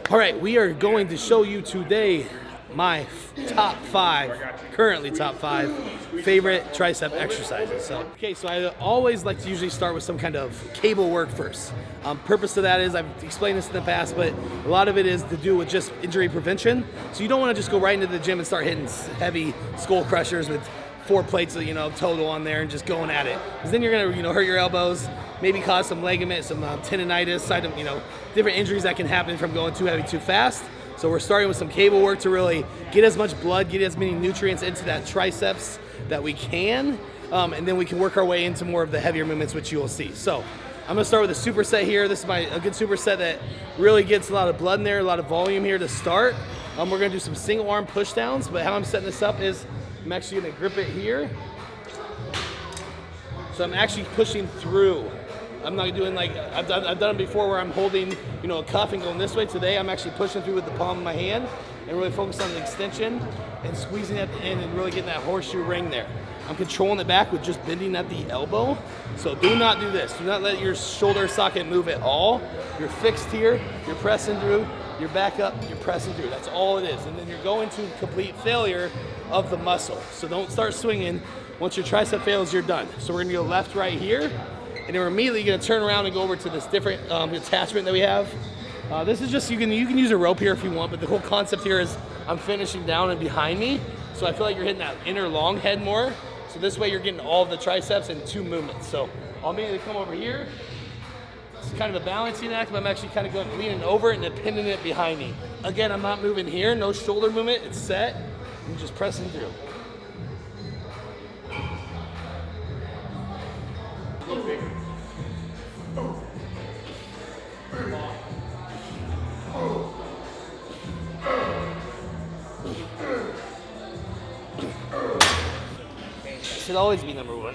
All right, we are going to show you today my currently top five favorite tricep exercises. So I always like to usually start with some kind of cable work first. Purpose of that is, I've explained this in the past, but a lot of it is to do with just injury prevention. So you don't want to just go right into the gym and start hitting heavy skull crushers with 4 plates of, total on there and just going at it. Because then you're gonna, hurt your elbows, maybe cause some ligament, some tendonitis, different injuries that can happen from going too heavy too fast. So we're starting with some cable work to really get as much blood, get as many nutrients into that triceps that we can, and then we can work our way into more of the heavier movements, which you will see. So I'm gonna start with a superset here. This is a good superset that really gets a lot of blood in there, a lot of volume here to start. We're gonna do some single arm push downs, but how I'm setting this up is I'm actually gonna grip it here. So I'm actually pushing through. I'm not doing like, I've done it before where I'm holding, a cuff and going this way. Today I'm actually pushing through with the palm of my hand and really focus on the extension and squeezing at the end and really getting that horseshoe ring there. I'm controlling it back with just bending at the elbow. So do not do this. Do not let your shoulder socket move at all. You're fixed here, you're pressing through, you're back up, you're pressing through. That's all it is. And then you're going to complete failure of the muscle. So don't start swinging. Once your tricep fails, you're done. So we're gonna go left, right here. And then we're immediately gonna turn around and go over to this different attachment that we have. This is just, you can use a rope here if you want, but the whole concept here is I'm finishing down and behind me. So I feel like you're hitting that inner long head more. So this way you're getting all of the triceps in 2 movements. So I'll immediately come over here. It's kind of a balancing act, but I'm actually kind of leaning over it and then pinning it behind me. Again, I'm not moving here, no shoulder movement, it's set. I'm just pressing through. Should always be number 1.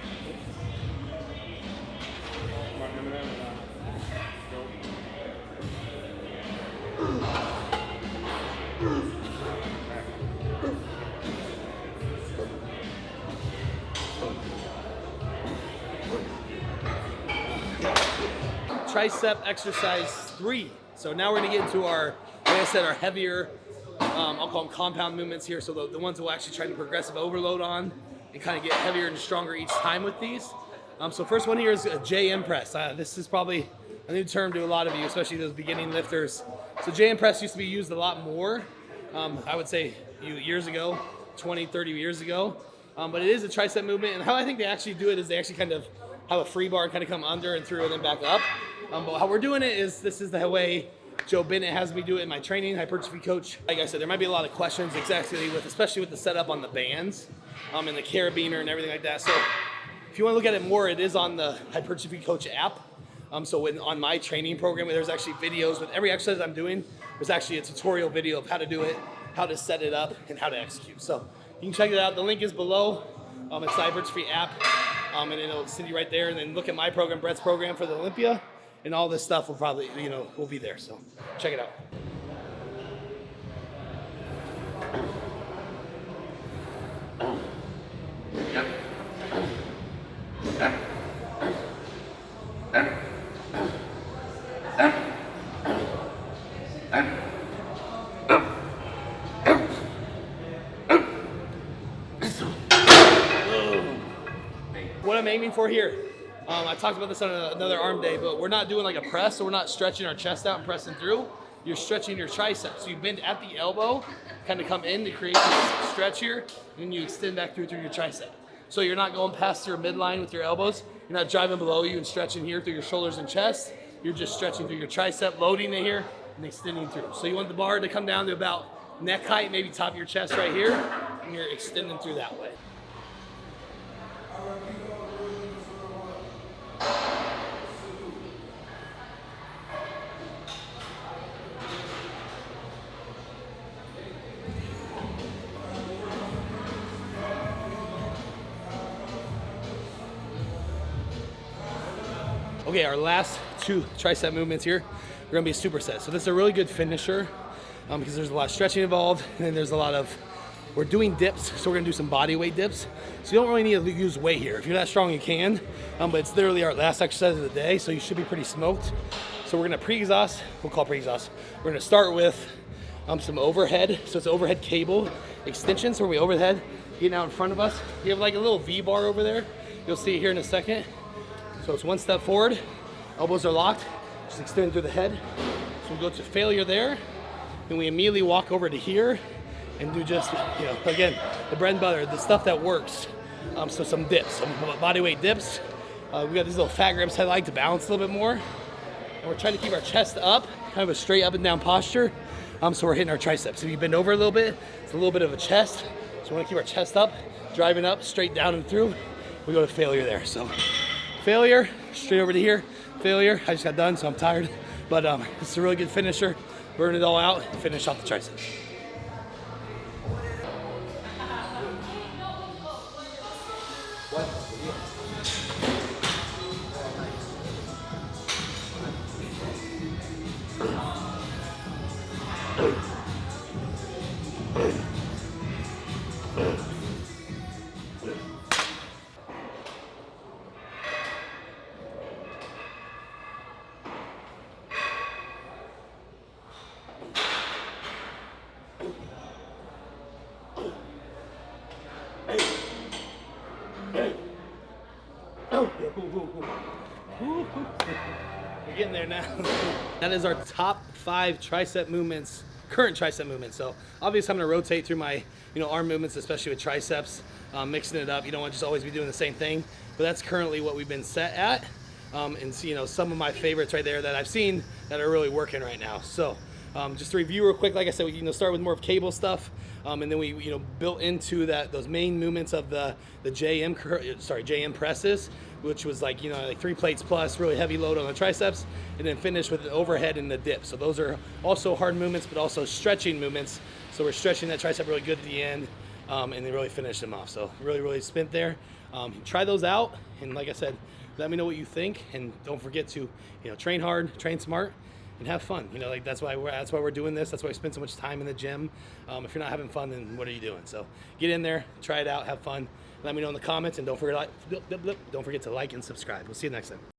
Tricep exercise 3. So now we're gonna get into our, like I said, our heavier, I'll call them compound movements here. So the ones we'll actually try to progressive overload on and kind of get heavier and stronger each time with these. So first one here is a JM press. This is probably a new term to a lot of you, especially those beginning lifters. So JM press used to be used a lot more, I would say years ago, 20, 30 years ago. But it is a tricep movement, and how I think they actually do it is they actually kind of have a free bar kind of come under and through and then back up. But how we're doing it is, this is the way Joe Bennett has me do it in my training, hypertrophy coach. Like I said, there might be a lot of questions exactly especially with the setup on the bands and the carabiner and everything like that. So if you want to look at it more, it is on the hypertrophy coach app. So on my training program, there's actually videos with every exercise I'm doing. There's actually a tutorial video of how to do it, how to set it up, and how to execute. So you can check it out. The link is below. It's the hypertrophy app, and it'll send you right there. And then look at my program, Brett's program for the Olympia, and all this stuff will probably, will be there. So check it out. What I'm aiming for here, I talked about this on another arm day, but we're not doing like a press, so we're not stretching our chest out and pressing through. You're stretching your triceps. So you bend at the elbow, kind of come in to create this stretch here, and then you extend back through your tricep. So you're not going past your midline with your elbows. You're not driving below you and stretching here through your shoulders and chest. You're just stretching through your tricep, loading it here, and extending through. So you want the bar to come down to about neck height, maybe top of your chest right here, and you're extending through that way. Okay, our last 2 tricep movements here are gonna be a superset. So this is a really good finisher because there's a lot of stretching involved, and then there's a lot of, we're doing dips, so we're gonna do some body weight dips. So you don't really need to use weight here. If you're that strong, you can, but it's literally our last exercise of the day, so you should be pretty smoked. So we're gonna pre-exhaust, we'll call pre-exhaust. We're gonna start with some overhead. So it's overhead cable extension. So when we overhead, getting out in front of us, you have like a little V-bar over there. You'll see it here in a second. So it's one step forward, elbows are locked, just extend through the head. So we go to failure there, then we immediately walk over to here and do just, again, the bread and butter, the stuff that works. So some dips, some body weight dips. We got these little fat grips I like to balance a little bit more. And we're trying to keep our chest up, kind of a straight up and down posture. So we're hitting our triceps. If you bend over a little bit, it's a little bit of a chest. So we want to keep our chest up, driving up, straight down and through. We go to failure there. So failure, straight over to here, failure. I just got done, so I'm tired. But it's a really good finisher. Burn it all out, and finish off the triceps. We're getting there now. That is our top 5 tricep movements, current tricep movements. So obviously I'm gonna rotate through my arm movements, especially with triceps, mixing it up. You don't want to just always be doing the same thing, but that's currently what we've been set at. And so, some of my favorites right there that I've seen that are really working right now. So just to review real quick, like I said, we start with more of cable stuff, and then we built into those main movements of the JM presses, which was like 3 plates plus, really heavy load on the triceps, and then finish with the overhead and the dip. So those are also hard movements, but also stretching movements. So we're stretching that tricep really good at the end, and then really finish them off. So really spent there. Try those out, and like I said, let me know what you think, and don't forget to train hard, train smart, and have fun. That's why we're doing this. That's why we spend so much time in the gym. If you're not having fun, then what are you doing? So get in there, try it out, have fun. Let me know in the comments, and don't forget to like and subscribe. We'll see you next time.